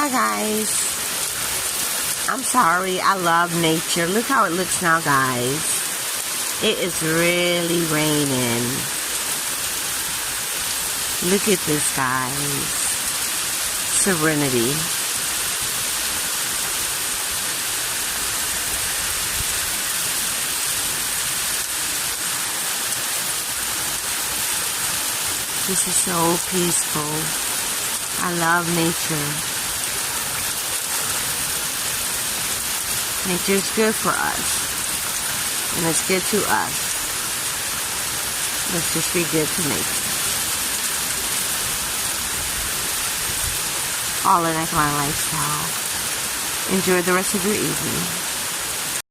Hi guys. I'm sorry. I love nature. Look how it looks now, guys. It is really raining. Look at this, guys. Serenity. This is so peaceful. I love nature. Nature is good for us. And it's good to us. Let's just be good to nature. All in my lifestyle. Enjoy the rest of your evening.